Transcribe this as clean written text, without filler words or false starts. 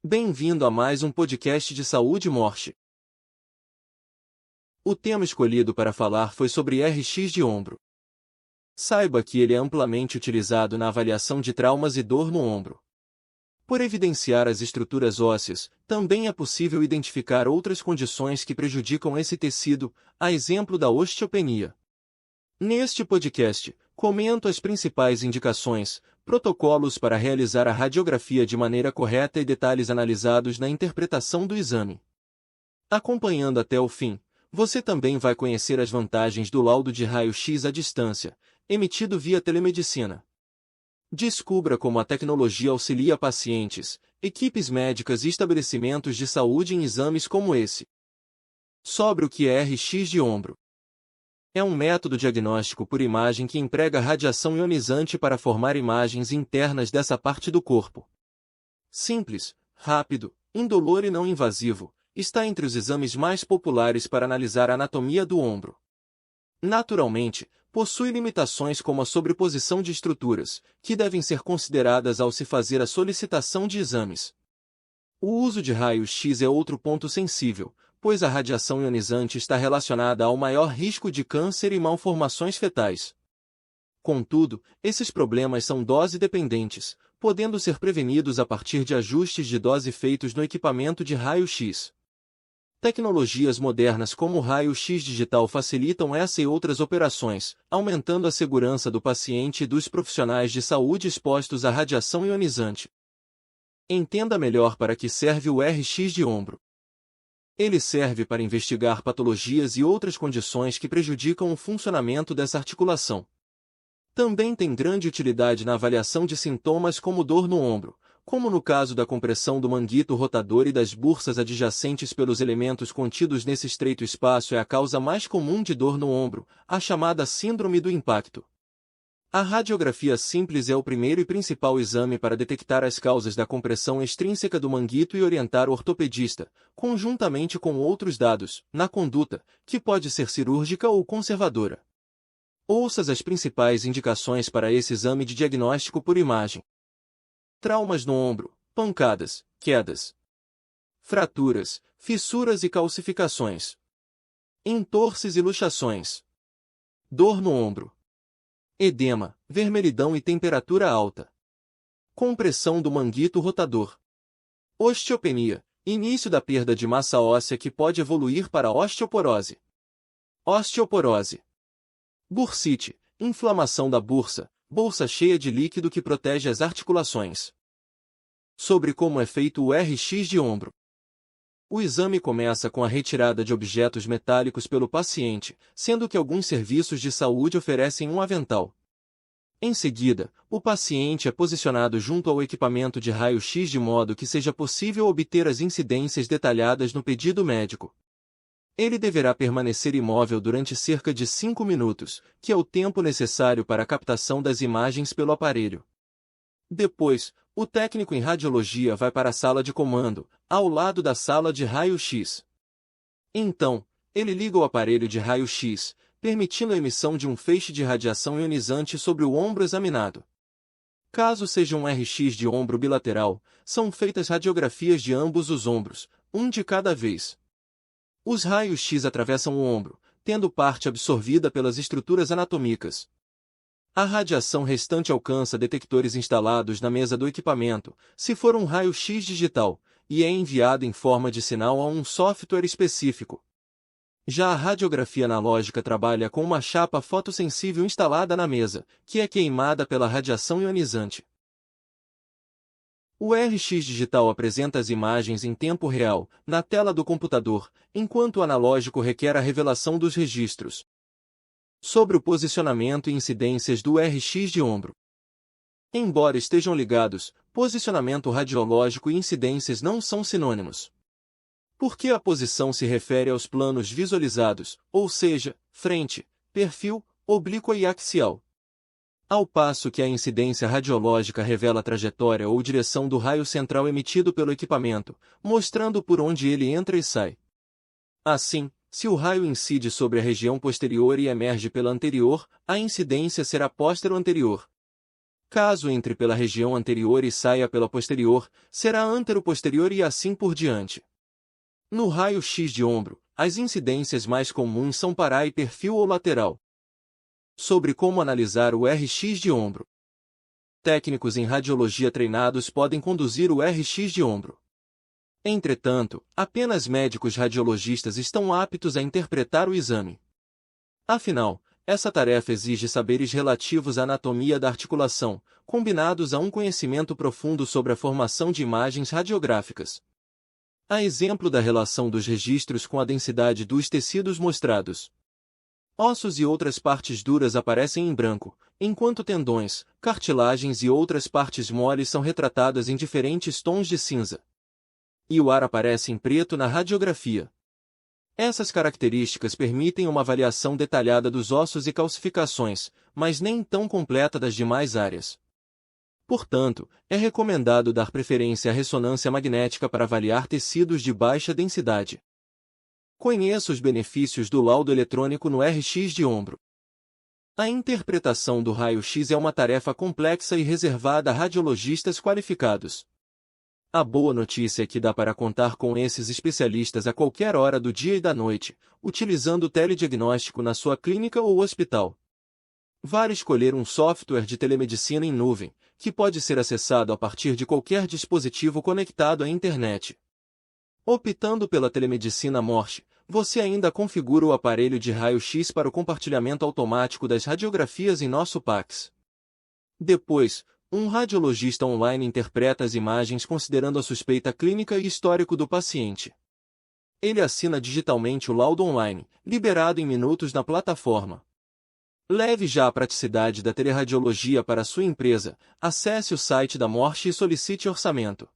Bem-vindo a mais um podcast de saúde e morte. O tema escolhido para falar foi sobre RX de ombro. Saiba que ele é amplamente utilizado na avaliação de traumas e dor no ombro. Por evidenciar as estruturas ósseas, também é possível identificar outras condições que prejudicam esse tecido, a exemplo da osteopenia. Neste podcast, comento as principais indicações, protocolos para realizar a radiografia de maneira correta e detalhes analisados na interpretação do exame. Acompanhando até o fim, você também vai conhecer as vantagens do laudo de raio-x à distância, emitido via telemedicina. Descubra como a tecnologia auxilia pacientes, equipes médicas e estabelecimentos de saúde em exames como esse. Sobre o que é RX de ombro. É um método diagnóstico por imagem que emprega radiação ionizante para formar imagens internas dessa parte do corpo. Simples, rápido, indolor e não invasivo, está entre os exames mais populares para analisar a anatomia do ombro. Naturalmente, possui limitações como a sobreposição de estruturas, que devem ser consideradas ao se fazer a solicitação de exames. O uso de raio-x é outro ponto sensível, pois a radiação ionizante está relacionada ao maior risco de câncer e malformações fetais. Contudo, esses problemas são dose-dependentes, podendo ser prevenidos a partir de ajustes de dose feitos no equipamento de raio-x. Tecnologias modernas como o raio-x digital facilitam essa e outras operações, aumentando a segurança do paciente e dos profissionais de saúde expostos à radiação ionizante. Entenda melhor para que serve o RX de ombro. Ele serve para investigar patologias e outras condições que prejudicam o funcionamento dessa articulação. Também tem grande utilidade na avaliação de sintomas como dor no ombro, como no caso da compressão do manguito rotador e das bursas adjacentes pelos elementos contidos nesse estreito espaço é a causa mais comum de dor no ombro, a chamada síndrome do impacto. A radiografia simples é o primeiro e principal exame para detectar as causas da compressão extrínseca do manguito e orientar o ortopedista, conjuntamente com outros dados, na conduta, que pode ser cirúrgica ou conservadora. Ouça as principais indicações para esse exame de diagnóstico por imagem. Traumas no ombro, pancadas, quedas, fraturas, fissuras e calcificações, entorses e luxações, dor no ombro, edema, vermelhidão e temperatura alta, compressão do manguito rotador, osteopenia, início da perda de massa óssea que pode evoluir para osteoporose, osteoporose, bursite, inflamação da bursa, bolsa cheia de líquido que protege as articulações. Sobre como é feito o RX de ombro. O exame começa com a retirada de objetos metálicos pelo paciente, sendo que alguns serviços de saúde oferecem um avental. Em seguida, o paciente é posicionado junto ao equipamento de raio-x de modo que seja possível obter as incidências detalhadas no pedido médico. Ele deverá permanecer imóvel durante cerca de 5 minutos, que é o tempo necessário para a captação das imagens pelo aparelho. Depois, o técnico em radiologia vai para a sala de comando, ao lado da sala de raio-x. Então, ele liga o aparelho de raio-x, permitindo a emissão de um feixe de radiação ionizante sobre o ombro examinado. Caso seja um RX de ombro bilateral, são feitas radiografias de ambos os ombros, um de cada vez. Os raios-x atravessam o ombro, tendo parte absorvida pelas estruturas anatômicas. A radiação restante alcança detectores instalados na mesa do equipamento, se for um raio-x digital, e é enviada em forma de sinal a um software específico. Já a radiografia analógica trabalha com uma chapa fotossensível instalada na mesa, que é queimada pela radiação ionizante. O RX digital apresenta as imagens em tempo real, na tela do computador, enquanto o analógico requer a revelação dos registros. Sobre o posicionamento e incidências do RX de ombro. Embora estejam ligados, posicionamento radiológico e incidências não são sinônimos. Porque a posição se refere aos planos visualizados, ou seja, frente, perfil, oblíqua e axial. Ao passo que a incidência radiológica revela a trajetória ou direção do raio central emitido pelo equipamento, mostrando por onde ele entra e sai. Assim, se o raio incide sobre a região posterior e emerge pela anterior, a incidência será póstero-anterior. Caso entre pela região anterior e saia pela posterior, será antero-posterior e assim por diante. No raio-x de ombro, as incidências mais comuns são para hiperfio ou lateral. Sobre como analisar o RX de ombro. Técnicos em radiologia treinados podem conduzir o RX de ombro. Entretanto, apenas médicos radiologistas estão aptos a interpretar o exame. Afinal, essa tarefa exige saberes relativos à anatomia da articulação, combinados a um conhecimento profundo sobre a formação de imagens radiográficas. A exemplo da relação dos registros com a densidade dos tecidos mostrados. Ossos e outras partes duras aparecem em branco, enquanto tendões, cartilagens e outras partes moles são retratadas em diferentes tons de cinza. E o ar aparece em preto na radiografia. Essas características permitem uma avaliação detalhada dos ossos e calcificações, mas nem tão completa das demais áreas. Portanto, é recomendado dar preferência à ressonância magnética para avaliar tecidos de baixa densidade. Conheça os benefícios do laudo eletrônico no RX de ombro. A interpretação do raio-x é uma tarefa complexa e reservada a radiologistas qualificados. A boa notícia é que dá para contar com esses especialistas a qualquer hora do dia e da noite, utilizando o telediagnóstico na sua clínica ou hospital. Vale escolher um software de telemedicina em nuvem, que pode ser acessado a partir de qualquer dispositivo conectado à internet. Optando pela telemedicina Morse, você ainda configura o aparelho de raio-x para o compartilhamento automático das radiografias em nosso PACS. Depois, um radiologista online interpreta as imagens considerando a suspeita clínica e histórico do paciente. Ele assina digitalmente o laudo online, liberado em minutos na plataforma. Leve já a praticidade da teleradiologia para a sua empresa, acesse o site da Morse e solicite orçamento.